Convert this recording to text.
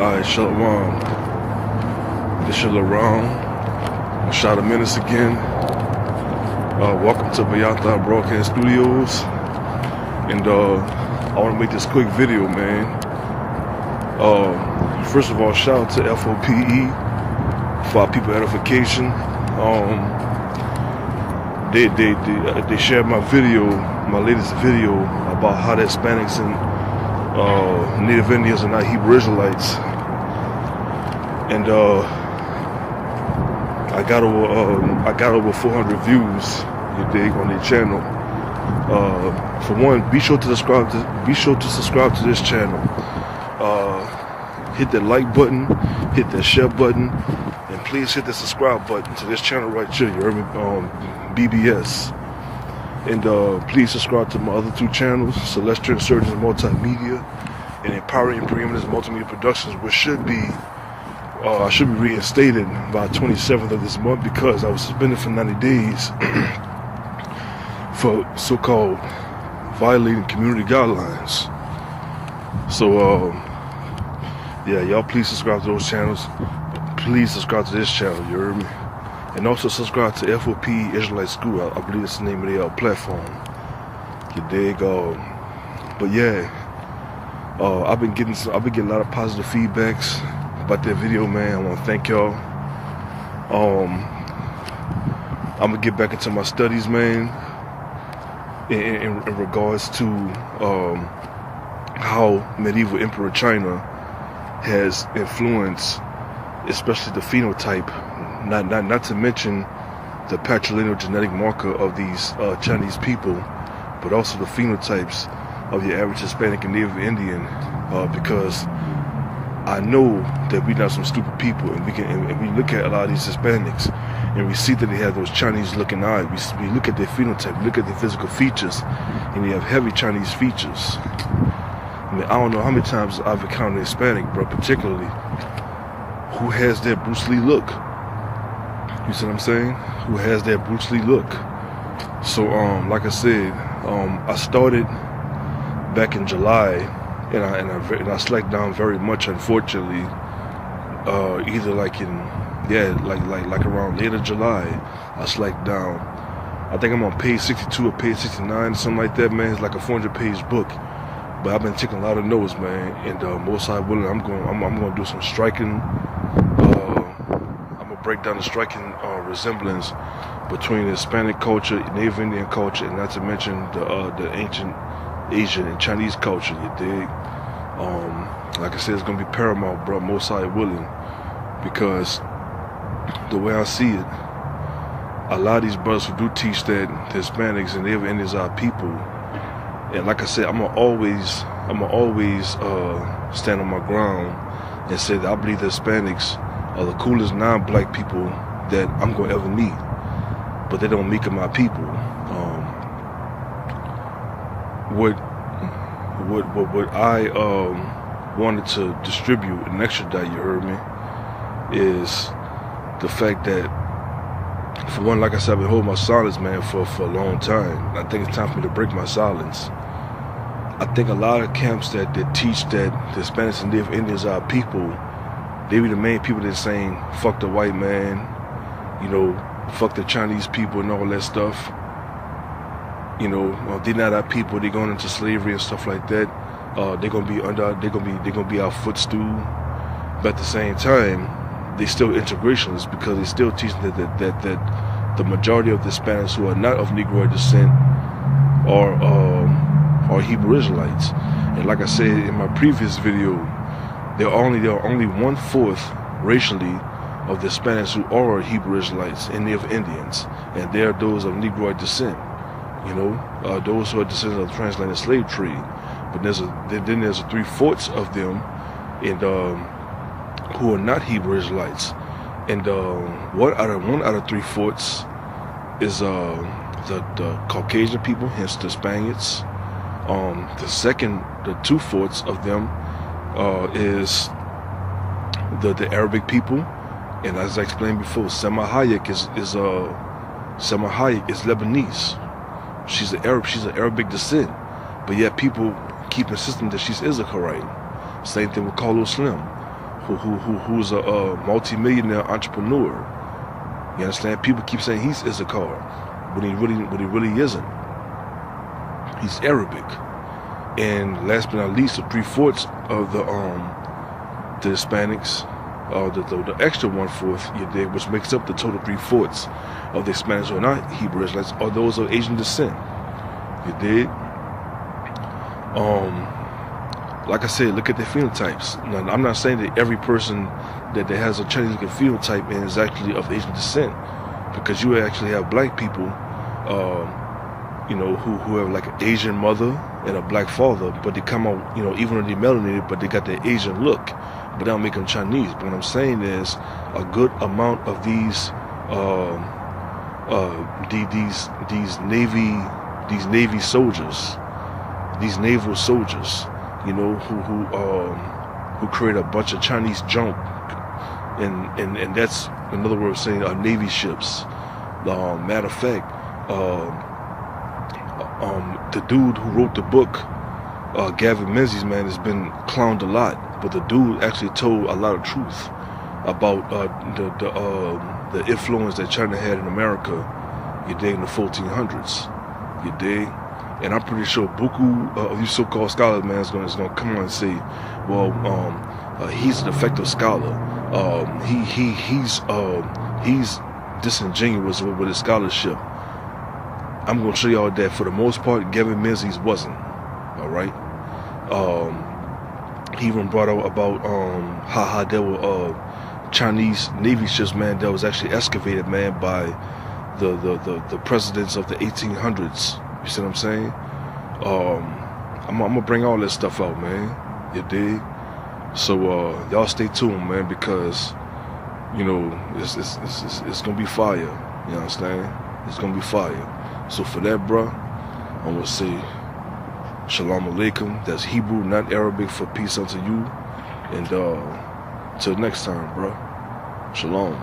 Alright, shalom. This is around. Masha the Menace again. Welcome to Vayatha Broadcast Studios. And I want to make this quick video, man. First of all, shout out to F.O.P.E for our people Edification. They shared my video, my latest video about how the Hispanics and Native Indians are not Hebrew Israelites, and I got over 400 views, you dig, on their channel. For one, be sure to subscribe to this channel. Hit that like button, hit that share button, and please hit the subscribe button to this channel right here. You heard me, BBS. And please subscribe to my other two channels, Celestial Insurgents Multimedia and Empowering Preeminence Multimedia Productions, which should be reinstated by 27th of this month, because I was suspended for 90 days for so-called violating community guidelines. So yeah, y'all please subscribe to those channels. Please subscribe to this channel, you heard me? And also subscribe to F.O.P.E Israelite School. I believe it's the name of their platform. You dig? But yeah, I've been getting a lot of positive feedbacks about that video, man. I want to thank y'all. I'm gonna get back into my studies, man, in regards to how medieval Emperor China has influenced, especially the phenotype. Not to mention the patrilineal genetic marker of these Chinese people, but also the phenotypes of the average Hispanic and Native Indian, because I know that we're not some stupid people, and we look at a lot of these Hispanics and we see that they have those Chinese looking eyes. We look at their phenotype, we look at their physical features, and they have heavy Chinese features. I mean, I don't know how many times I've encountered a Hispanic, bro, particularly, who has that Bruce Lee look. You see what I'm saying? Who has that Bruce Lee look. So, like I said, I started back in July, and I slacked down very much, unfortunately. Either like like around later July, I slacked down. I think I'm on page 62 or page 69, something like that, man. It's like a 400-page book. But I've been taking a lot of notes, man. And most I willing, I'm going to do some striking. Break down the striking resemblance between Hispanic culture, Native Indian culture, and not to mention the ancient Asian and Chinese culture, you dig? Like I said, it's going to be paramount, bro, most high willing, because the way I see it, a lot of these brothers who do teach that the Hispanics and Native Indians are people, and like I said, I'm gonna always stand on my ground and say that I believe the Hispanics are the coolest non-black people that I'm gonna ever meet, but they don't make them my people. What I wanted to distribute and extradite, you heard me, is the fact that, for one, like I said, I've been holding my silence, man, for a long time. I think it's time for me to break my silence. I think a lot of camps that teach that the Hispanics and Native Indians are people, they be the main people that's saying, fuck the white man, you know, fuck the Chinese people and all that stuff. You know, they're not our people, they're going into slavery and stuff like that. They're gonna be our footstool. But at the same time, they still integrationists, because they still teach that the majority of the Hispanics who are not of Negroid descent are Hebrew Israelites. And like I said in my previous video, there are only 1/4 racially of the Hispanics who are Hebrew Israelites and Native Indians, and they are those of Negroid descent. You know, those who are descendants of the transatlantic slave trade. But then there's 3/4 of them, and who are not Hebrew Israelites. And one out of 3/4 is the Caucasian people, hence the Spaniards. The 2/4 of them is the Arabic people, and as I explained before, Ha Mashayach is Lebanese. She's an Arabic descent, but yet people keep insisting that she's Israelite. Same thing with Carlos Slim, who's a multi-millionaire entrepreneur. You understand? People keep saying he's Issachar, but he really isn't. He's Arabic. And last but not least, the 3/4 of the Hispanics, the extra 1/4, you dig, which makes up the total 3/4 of the Hispanics who are not Hebrew Israelites, are those of Asian descent. You dig? Like I said, look at their phenotypes. Now, I'm not saying that every person that has a Chinese phenotype and is actually of Asian descent, because you actually have black people, who have like an Asian mother and a black father, but they come out, even though they're melanated, but they got the Asian look, but they don't make them Chinese. But what I'm saying is, a good amount of these Navy soldiers, these naval soldiers, who create a bunch of Chinese junk, and that's another word of saying Navy ships. Matter of fact, the dude who wrote the book, Gavin Menzies, man, has been clowned a lot, but the dude actually told a lot of truth about the influence that China had in America, you dig, in the 1400s, you dig. And I'm pretty sure buku of you so-called scholars, man, is gonna come on and say, well, he's an effective scholar. He's disingenuous with his scholarship. I'm gonna show y'all that for the most part, Gavin Menzies wasn't. All right. He even brought out about how there were Chinese Navy ships, man, that was actually excavated, man, by the presidents of the 1800s. You see what I'm saying? I'm gonna bring all that stuff out, man. You dig? So y'all stay tuned, man, because it's gonna be fire. You understand? It's gonna be fire. So for that, bruh, I'm gonna say Shalom Alaikum. That's Hebrew, not Arabic, for peace unto you. And till next time, bruh. Shalom.